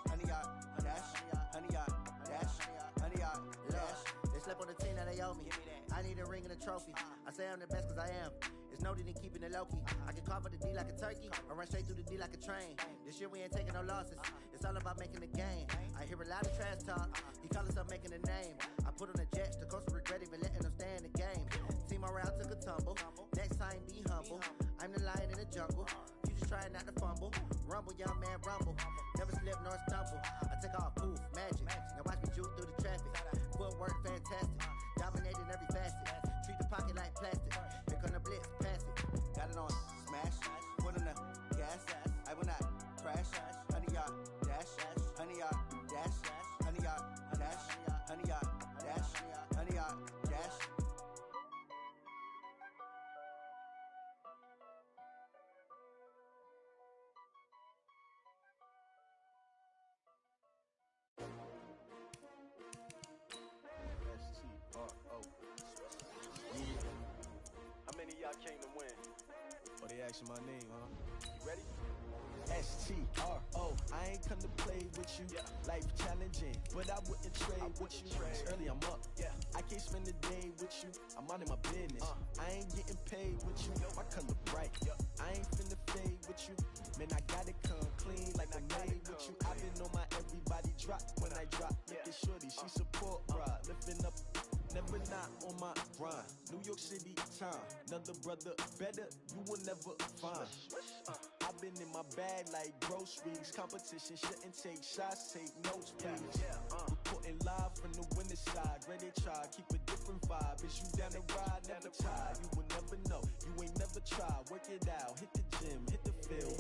100 yard dash, 100 yard dash, 100 yard dash. They slept on the team that they owe me. I need a ring and a trophy. I say I'm the best cause I am. It's no need in keeping it low-key. I can carve up the D like a turkey or run straight through the D like a train. This year we ain't taking no losses. It's all about making the game. I hear a lot of trash talk. He call himself making a name. I put on the Jets. The coach will regret even letting them stay in the game. Team around took a tumble. Next time be humble. I'm the lion in the jungle. You just trying not to fumble. Rumble, young man, rumble. Never slip nor stumble. I take off poof, magic. Now watch me juke through the traffic. Footwork fantastic. Dominating every facet. Treat the pocket like plastic. Here come the blitz, pass it. Got it on smash. Put on the gas. I will not crash. 100 yard dash. 100 yard dash. 100 yard dash. 100 yard dash. 100 yard dash. How many of y'all came to win? Oh, they asking my name, huh? You ready? S-T-R-O, I ain't come to play with you. Life challenging, but I wouldn't trade with you. It's early, I'm up. I can't spend the day with you. I'm out of my business. I ain't getting paid with you. My color bright. I ain't finna fade with you. Man, I gotta come clean like I made with you. I've been on my everybody drop when I drop. Look at shorty, she support ride. Lifting up, never not on my grind. New York City time, another brother better, you will never find. I've been in my bag like groceries. Competition shouldn't take shots, take notes, please. Reporting live from the winner side. Ready to try, keep a different vibe. Is you down the ride, never tired. You will never know, you ain't never tried. Work it out, hit the gym, hit the field.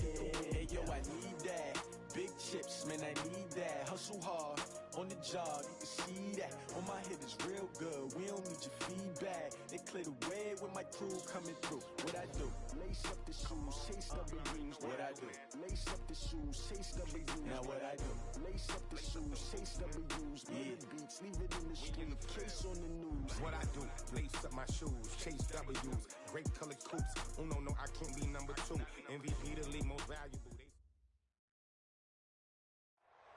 Hey yo, I need that. Big chips, man, I need that. Hustle hard, on the job, you can see that. On my head is real good, we don't need your feedback. They clear the way with my crew coming through. What I do? Lace up the shoes, chase W's. What I do? Lace up the shoes, chase W's. Now what I do? Lace up the shoes, chase W's. Play the beats, leave it in the street, case on the news. What I do? Lace up my shoes, chase W's. Great colored coops. Uno, no, I can't be number 2. MVP the league most valuable.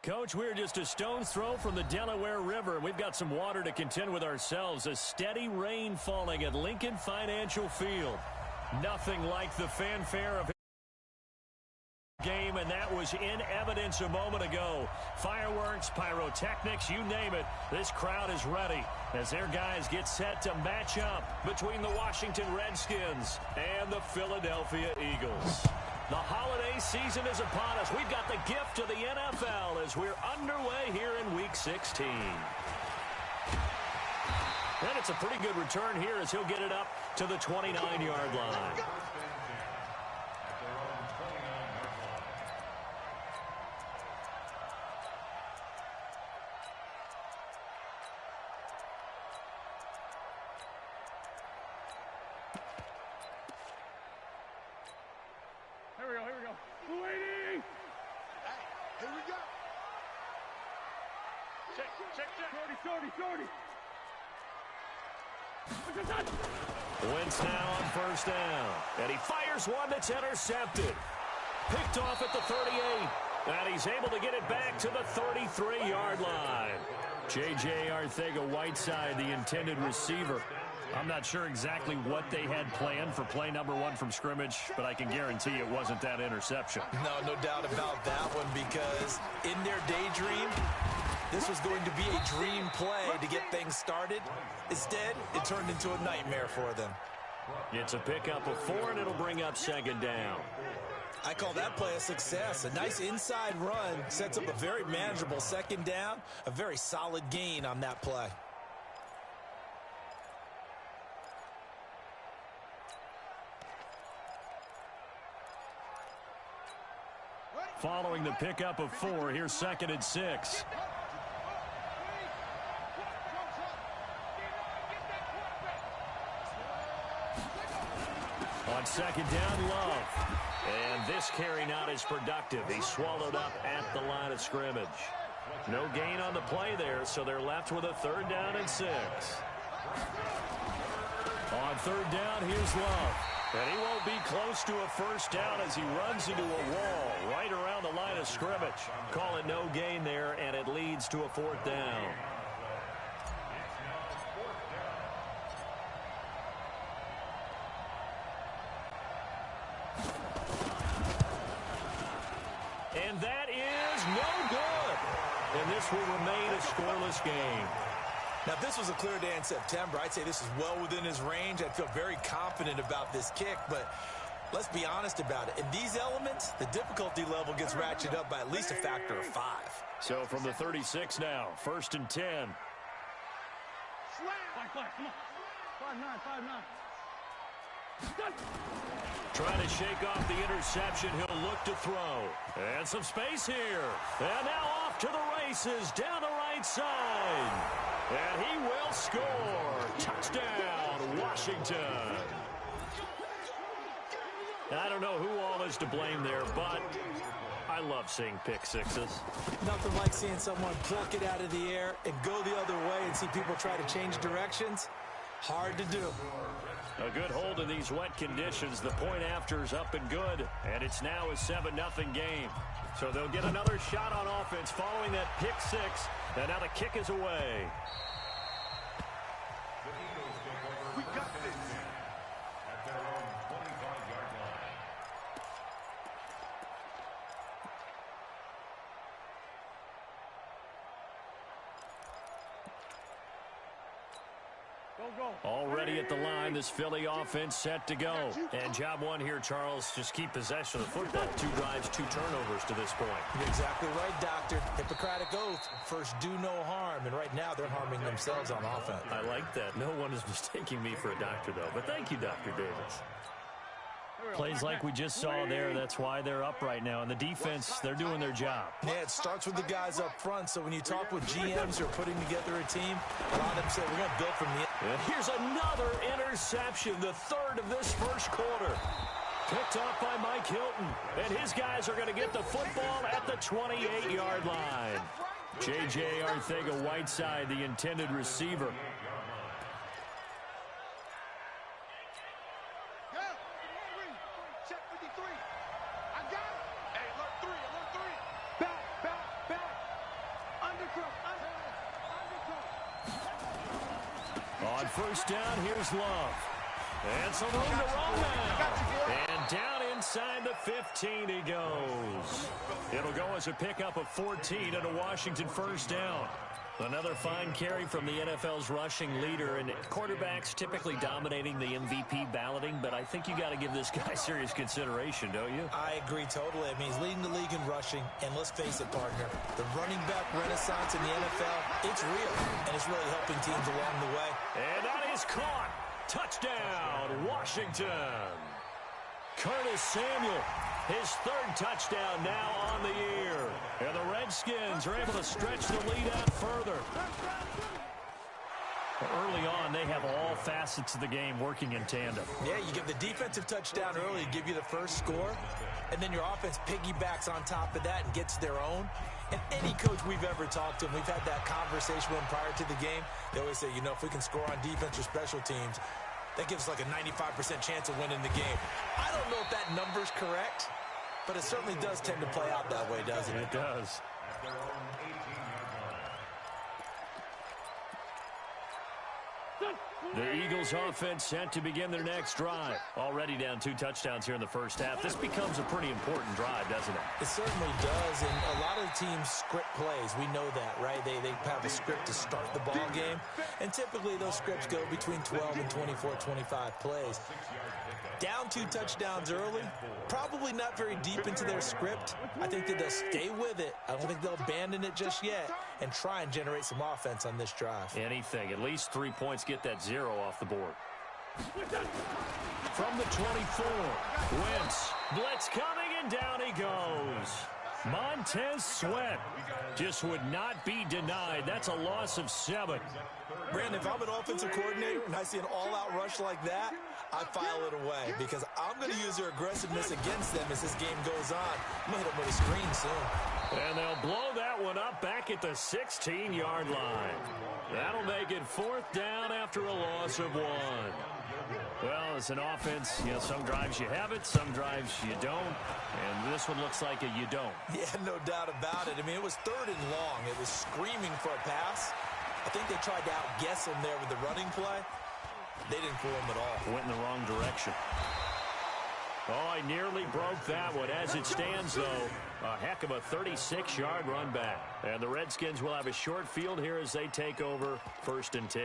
Coach, we're just a stone's throw from the Delaware River. We've got some water to contend with ourselves. A steady rain falling at Lincoln Financial Field. Nothing like the fanfare of game, and that was in evidence a moment ago. Fireworks, pyrotechnics, you name it. This crowd is ready as their guys get set to match up between the Washington Redskins and the Philadelphia Eagles. The holiday season is upon us. We've got the gift of the NFL as we're underway here in Week 16. And it's a pretty good return here as he'll get it up to the 29-yard line. Wentz now on first down. And he fires one that's intercepted. Picked off at the 38. And he's able to get it back to the 33-yard line. J.J. Arcega-Whiteside, the intended receiver. I'm not sure exactly what they had planned for play number 1 from scrimmage, but I can guarantee it wasn't that interception. No doubt about that one, because in their daydream, this was going to be a dream play to get things started. Instead, it turned into a nightmare for them. It's a pickup of 4, and it'll bring up second down. I call that play a success. A nice inside run sets up a very manageable second down, a very solid gain on that play. Following the pickup of 4, here's 2nd and 6. On second down, Love. And this carry not as productive. He's swallowed up at the line of scrimmage. No gain on the play there, so they're left with a 3rd down and 6. On 3rd down, here's Love. And he won't be close to a first down as he runs into a wall right around the line of scrimmage. Call it no gain there, and it leads to a fourth down. And that is no good. And this will remain a scoreless game. Now, if this was a clear day in September, I'd say this is well within his range. I'd feel very confident about this kick, but let's be honest about it. In these elements, the difficulty level gets ratcheted up by at least a factor of 5. So from the 36 now, 1st and 10. Come on. 5-9. Trying to shake off the interception. He'll look to throw. And some space here. And now off to the races down the right side. And he will score. Touchdown, Washington. I don't know who all is to blame there, but I love seeing pick sixes. Nothing like seeing someone pluck it out of the air and go the other way and see people try to change directions. Hard to do. A good hold in these wet conditions. The point after is up and good, and it's now a 7-0 game. So they'll get another shot on offense following that pick six, and now the kick is away. We got this. At their own 25-yard line. Already at the line, this Philly offense set to go. And job one here, Charles, just keep possession of the football. 2 drives, 2 turnovers to this point. You're exactly right, Doctor. Hippocratic oath. First, do no harm. And right now, they're harming themselves on offense. I like that. No one is mistaking me for a doctor, though. But thank you, Dr. Davis. Plays like we just saw there, that's why they're up right now. And the defense, they're doing their job. Yeah, it starts with the guys up front. So when you talk with GMs who are putting together a team, a lot of them say, we're going to build from the and here's another interception, the 3rd of this first quarter. Picked up by Mike Hilton. And his guys are going to get the football at the 28-yard line. J.J. Arcega-Whiteside, the intended receiver. On first down, here's Love. And some room to roll now. And down inside the 15 he goes. It'll go as a pickup of 14 and a Washington first down. Another fine carry from the NFL's rushing leader, and quarterbacks typically dominating the MVP balloting, but I think you got to give this guy serious consideration, don't you? I agree totally. I mean, he's leading the league in rushing, and let's face it, partner, the running back renaissance in the NFL, it's real, and it's really helping teams along the way. And that is caught. Touchdown, Washington. Curtis Samuel, his 3rd touchdown now on the year. And the Redskins are able to stretch the lead out further. Early on, they have all facets of the game working in tandem. Yeah, you give the defensive touchdown early, give you the first score, and then your offense piggybacks on top of that and gets their own. And any coach we've ever talked to, and we've had that conversation with them prior to the game, they always say, you know, if we can score on defense or special teams, that gives us like a 95% chance of winning the game. I don't know if that number's correct, but it certainly does tend to play out that way, doesn't it? It does. The Eagles offense set to begin their next drive. Already down 2 touchdowns here in the first half. This becomes a pretty important drive, doesn't it? It certainly does, and a lot of teams script plays. We know that, right? They have a script to start the ball game, and typically those scripts go between 12 and 24, 25 plays. Down 2 touchdowns early, probably not very deep into their script. I think that they'll stay with it. I don't think they'll abandon it just yet and try and generate some offense on this drive. Anything. At least 3 points, get that 0 off the board. From the 24, Wentz. Blitz coming, and down he goes. Montez Sweat just would not be denied. That's a loss of 7. Brandon, if I'm an offensive coordinator and I see an all-out rush like that, I file it away because I'm going to use their aggressiveness against them as this game goes on. I'm going to hit them with a screen soon. And they'll blow that one up back at the 16-yard line. That'll make it 4th down after a loss of 1. Well, as an offense, some drives you have it, some drives you don't. And this one looks like you don't. Yeah, no doubt about it. I mean, it was 3rd and long. It was screaming for a pass. I think they tried to outguess him there with the running play. They didn't fool him at all. Went in the wrong direction. Oh, I nearly broke that one. As it stands, though, a heck of a 36-yard run back. And the Redskins will have a short field here as they take over 1st and 10.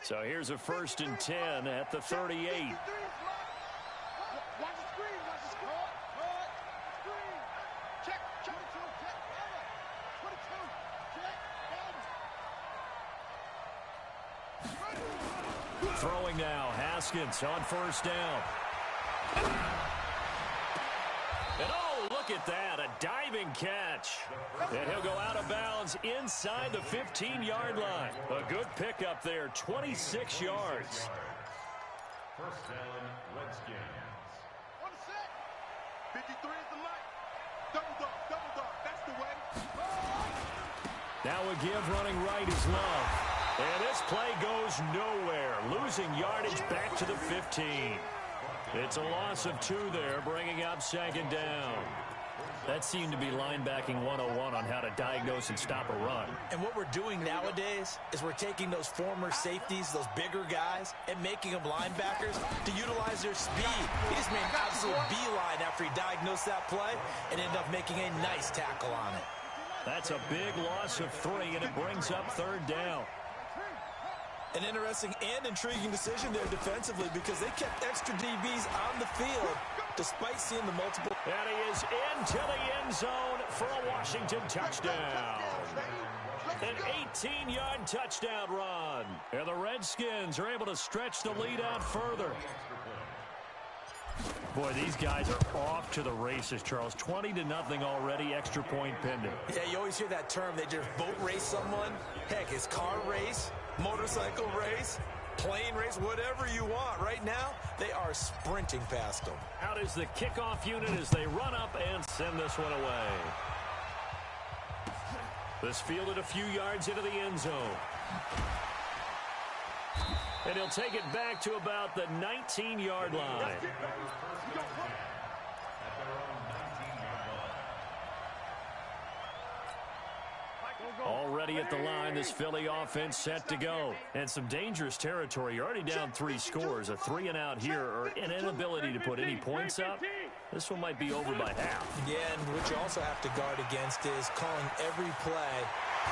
So here's a 1st and 10 at the 38. Throwing now, Haskins on 1st down. And oh, look at that, a diving catch. And he'll go out of bounds inside the 15-yard line. A good pickup there, 26 yards. 1st down, Redskins. 53 is the light. Double dog, that's the way. Now a give running right is Love. And this play goes nowhere, losing yardage back to the 15. It's a loss of 2 there, bringing up 2nd down. That seemed to be linebacking 101 on how to diagnose and stop a run. And what we're doing nowadays is we're taking those former safeties, those bigger guys, and making them linebackers to utilize their speed. He just made an absolute beeline after he diagnosed that play and ended up making a nice tackle on it. That's a big loss of 3, and it brings up 3rd down. An interesting and intriguing decision there defensively because they kept extra DBs on the field despite seeing the multiple. And he is into the end zone for a Washington touchdown. An 18-yard touchdown run. And the Redskins are able to stretch the lead out further. Boy, these guys are off to the races, Charles. 20-0 already, extra point pending. Yeah, you always hear that term. They just boat race someone. Heck, it's car race, motorcycle race, plane race, whatever you want. Right now, they are sprinting past them. Out is the kickoff unit as they run up and send this one away. This fielded a few yards into the end zone. And he'll take it back to about the 19-yard line. Already at the line, this Philly offense set to go. And some dangerous territory. You're already down 3 scores. A 3-and-out here or an inability to put any points up. This one might be over by half. Yeah, and what you also have to guard against is calling every play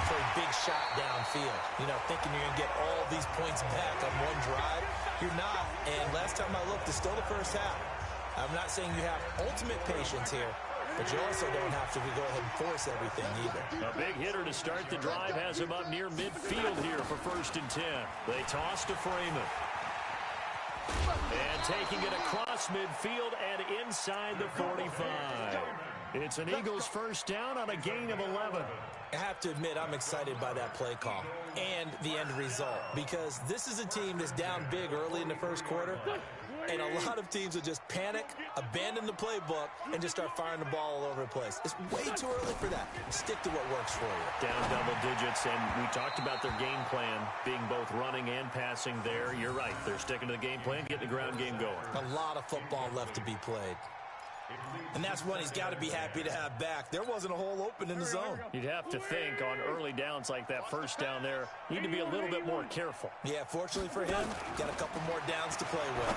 for a big shot downfield. You know, thinking you're going to get all these points back on one drive. You're not. And last time I looked, it's still the first half. I'm not saying you have ultimate patience here, but you also don't have to go ahead and force everything either. A big hitter to start the drive has him up near midfield here for 1st and 10. They toss to Freeman. And taking it across midfield and inside the 45. It's an Eagles 1st down on a gain of 11. I have to admit, I'm excited by that play call and the end result because this is a team that's down big early in the first quarter, and a lot of teams will just panic, abandon the playbook, and just start firing the ball all over the place. It's way too early for that. Stick to what works for you. Down double digits, and we talked about their game plan being both running and passing there. You're right. They're sticking to the game plan, getting the ground game going. A lot of football left to be played. And that's one he's got to be happy to have back. There wasn't a hole open in the zone. You'd have to think on early downs like that 1st down there, need to be a little bit more careful. Yeah, fortunately for him, got a couple more downs to play with.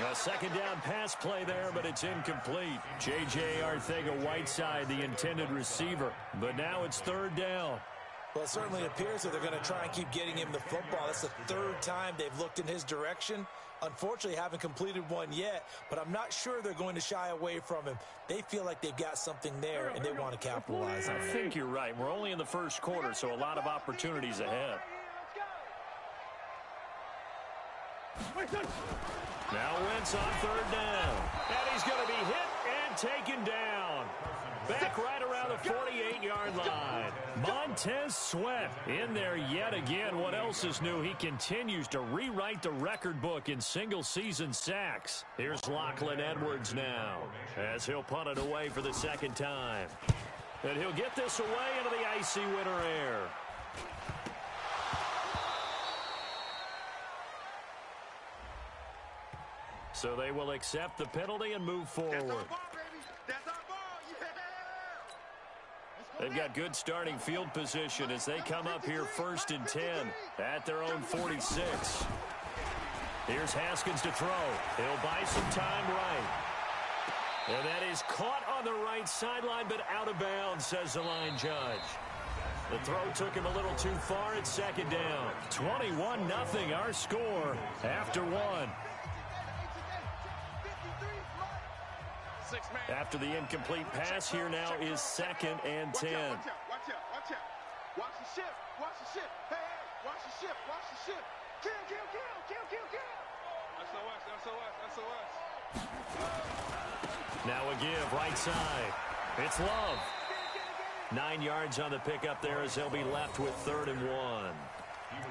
A 2nd down pass play there, but it's incomplete. J.J. Arcega-Whiteside, the intended receiver. But now it's 3rd down. Well, it certainly appears that they're going to try and keep getting him the football. That's the 3rd time they've looked in his direction. Unfortunately, haven't completed one yet, but I'm not sure they're going to shy away from him. They feel like they've got something there, and they want to capitalize on it. I think you're right. We're only in the first quarter, so a lot of opportunities ahead. Now Wentz on 3rd down. And he's going to be hit and taken down. Back right around the 48-yard line. Montez Sweat in there yet again. What else is new? He continues to rewrite the record book in single-season sacks. Here's Lachlan Edwards now as he'll punt it away for the second time. And he'll get this away into the icy winter air. So they will accept the penalty and move forward. That's our ball, baby. That's our ball. Yeah. They've got good starting field position as they come up here 1st and 10 at their own 46. Here's Haskins to throw. He'll buy some time right. And that is caught on the right sideline, but out of bounds, says the line judge. The throw took him a little too far. It's second down. 21-0 our score after one. After the incomplete pass, here now is 2nd and 10. Watch out. Watch the ship. Hey, watch the ship. Kill. SOS. Now a give, right side. It's Love. 9 yards on the pickup there as they'll be left with 3rd and 1.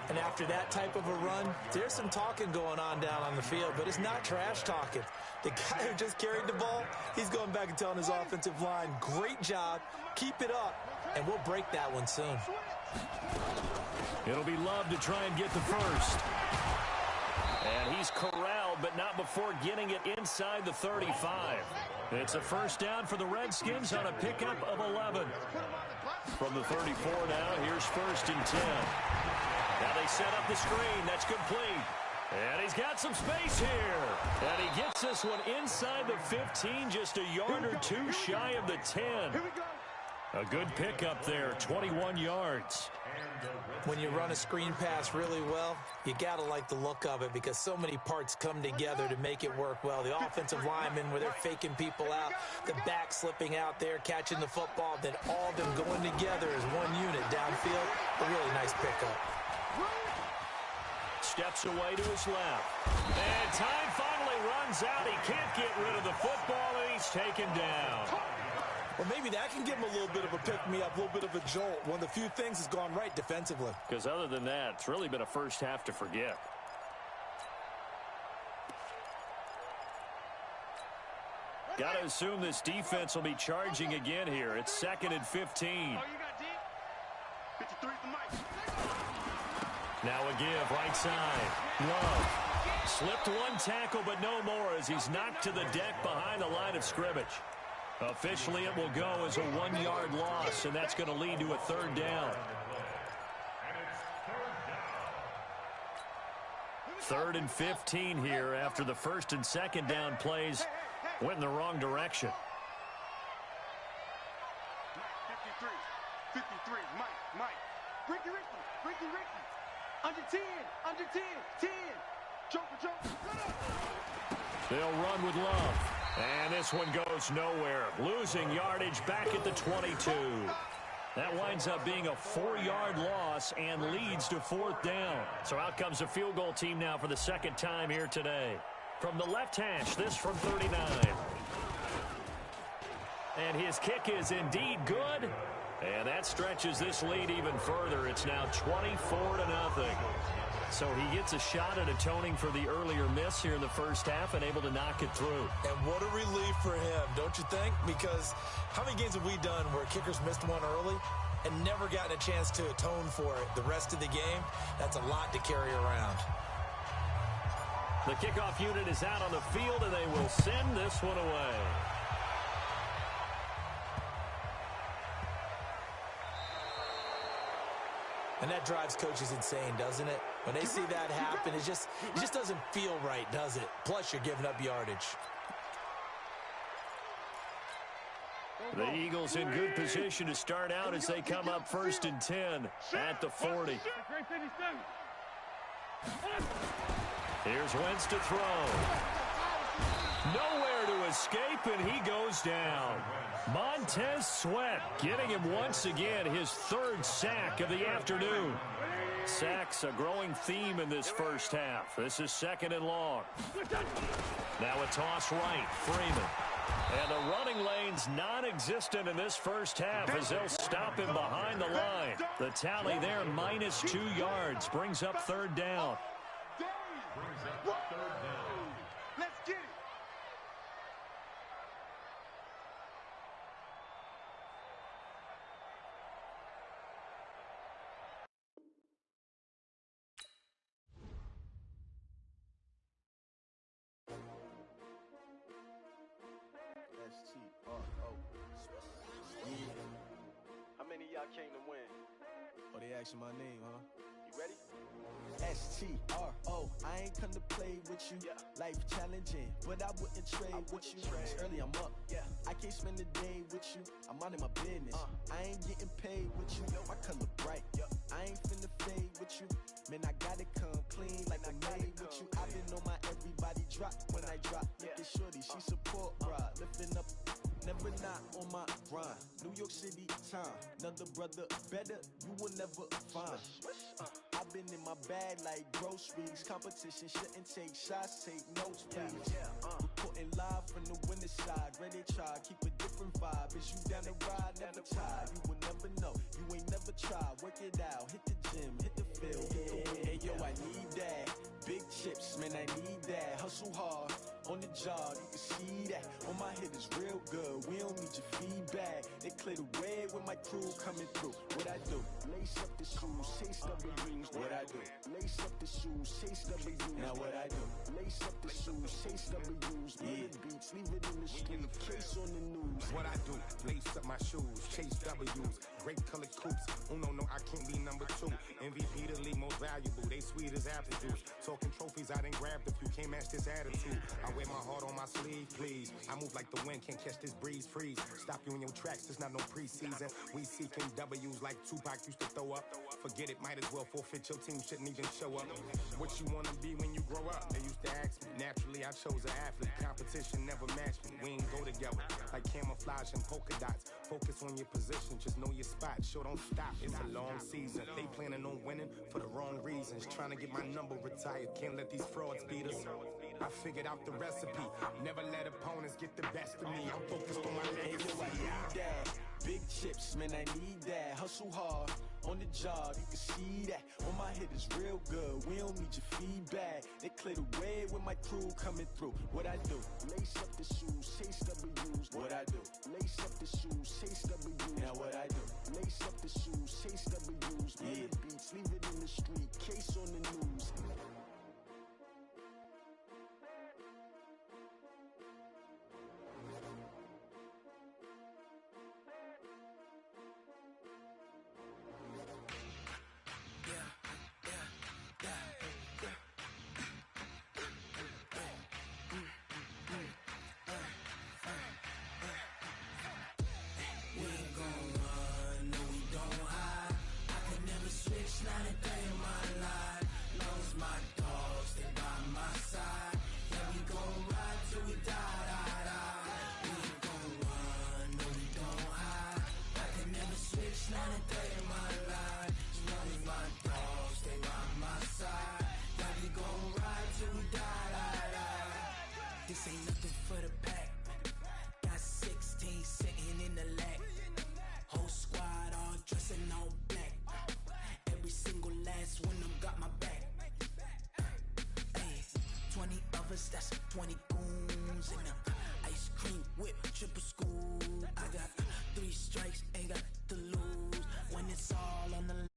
And after that type of a run, there's some talking going on down on the field, but it's not trash talking. The guy who just carried the ball, he's going back and telling his offensive line, great job, keep it up, and we'll break that one soon. It'll be Love to try and get the first. And he's corralled, but not before getting it inside the 35. It's a first down for the Redskins on a pickup of 11. From the 34 now, here's 1st and 10. Now they set up the screen. That's complete. And he's got some space here. And he gets this one inside the 15, just a yard or two shy of the 10. A good pickup there, 21 yards. When you run a screen pass really well, you got to like the look of it because so many parts come together to make it work well. The offensive linemen where they're faking people out, the back slipping out there, catching the football, then all of them going together as one unit downfield. A really nice pickup. Steps away to his left. And time finally runs out. He can't get rid of the football, and he's taken down. Well, maybe that can give him a little bit of a pick-me-up, a little bit of a jolt. One of the few things has gone right defensively. Because other than that, it's really been a first half to forget. Got to assume this defense will be charging again here. It's 2nd and 15. Now a give, right side. Love. Slipped one tackle, but no more as he's knocked to the deck behind the line of scrimmage. Officially, it will go as a 1-yard loss, and that's going to lead to a 3rd down. 3rd and 15 here after the 1st and 2nd down plays went in the wrong direction. 53, Mike. Ricky. Under 10, 10. Joker. They'll run with Love. And this one goes nowhere. Losing yardage back at the 22. That winds up being a 4-yard loss and leads to 4th down. So out comes the field goal team now for the 2nd time here today. From the left hash, this from 39. And his kick is indeed good. And that stretches this lead even further. It's now 24-0. So he gets a shot at atoning for the earlier miss here in the first half and able to knock it through. And what a relief for him, don't you think? Because how many games have we done where kickers missed one early and never gotten a chance to atone for it the rest of the game? That's a lot to carry around. The kickoff unit is out on the field, and they will send this one away. And that drives coaches insane, doesn't it? When they see that happen, it just doesn't feel right, does it? Plus, you're giving up yardage. The Eagles in good position to start out as they come up 1st and 10 at the 40. Here's Wentz to throw. Nowhere to escape, and he goes down. Montez Sweat getting him once again his 3rd sack of the afternoon. Sacks a growing theme in this first half. This is 2nd and long. Now a toss right. Freeman. And the running lane's non-existent in this first half as they'll stop him behind the line. The tally there, minus 2 yards, brings up third down. Let's get it. S-T-R-O. Yeah. How many of y'all came to win? Oh, they asking my name, huh? You ready? S-T-R-O. I ain't come to play with you. Yeah. Life challenging, but I wouldn't trade with you. It's early, I'm up. Yeah. I can't spend the day with you. I'm out of my business. I ain't getting paid with you. My color bright. I ain't finna fade with you. Man, I gotta come clean like I made with you. I've been on my everybody drop when I drop. Look at shorty, she support ride. Lifting up, never not on my grind. New York City time, another brother better, you will never find. I've been in my bag like groceries. Competition shouldn't take shots, take notes, please. Reporting live from the winner side. Ready to try, keep a different vibe. Is you down the ride, never tired. You will never know, you ain't never tried. Work it out, hit the gym, hit the field, hit the win. Hey yo, I need that. Big chips, man, I need that. Hustle hard, on the job, you can see that. On my hit is real good, we don't need your feedback. They clear the way with my crew coming through. What I do? Lace up the shoes, chase W's. What I do? Lace up the shoes, chase W's. Now what I do? Lace up the shoes, chase W's. Yeah. Beats, leave it in the street, case on the news. What I do, lace up my shoes, chase W's, great colored coops. Uno, no, I can't be number 2. MVP, the league most valuable. They sweet as apple juice. Talking trophies, I done grabbed a few. Can't match this attitude. I wear my heart on my sleeve, please. I move like the wind, can't catch this breeze. Freeze. Stop you in your tracks. There's not no preseason. We seeking W's like Tupac used to throw up. Forget it, might as well forfeit. Your team shouldn't even show up. What you wanna be when you grow up? They used to ask me. Naturally, I chose an athlete. Competition never matched me. We ain't go together like camouflage and polka dots. Focus on your position, just know your spot. Sure, don't stop. It's a long season. They planning on winning for the wrong reasons. Trying to get my number retired. Can't let these frauds beat us. I figured out the recipe. Never let opponents get the best of me. I'm focused on my legacy. I need that. Big chips, man, I need that. Hustle hard, on the job, you can see that. On my hit is real good, we don't need your feedback. They clear the way with my crew coming through. What I do? Lace up the shoes, chase W's. What I do? Lace up the shoes, chase W's. Now what I do? Lace up the shoes, chase W's. Yeah. Beats, leave it in the street, case on the news. Not a day in my life. Knows my dogs, they by my side. Yeah, we gon' ride till we die, die, die. We ain't gon' run, no, we don't hide. I can never switch, not a day in my life. Knows my dogs, they by my side. Yeah, we gon' ride till we die, die, die. This ain't nothing for the pack. Got 16 sitting in the lag. Whole squad all dressing all black. Every single last one of them got my back. Hey, 20 of us, that's 20 goons. And ice cream whip, triple scoop. I got 3 strikes, ain't got to lose. When it's all on the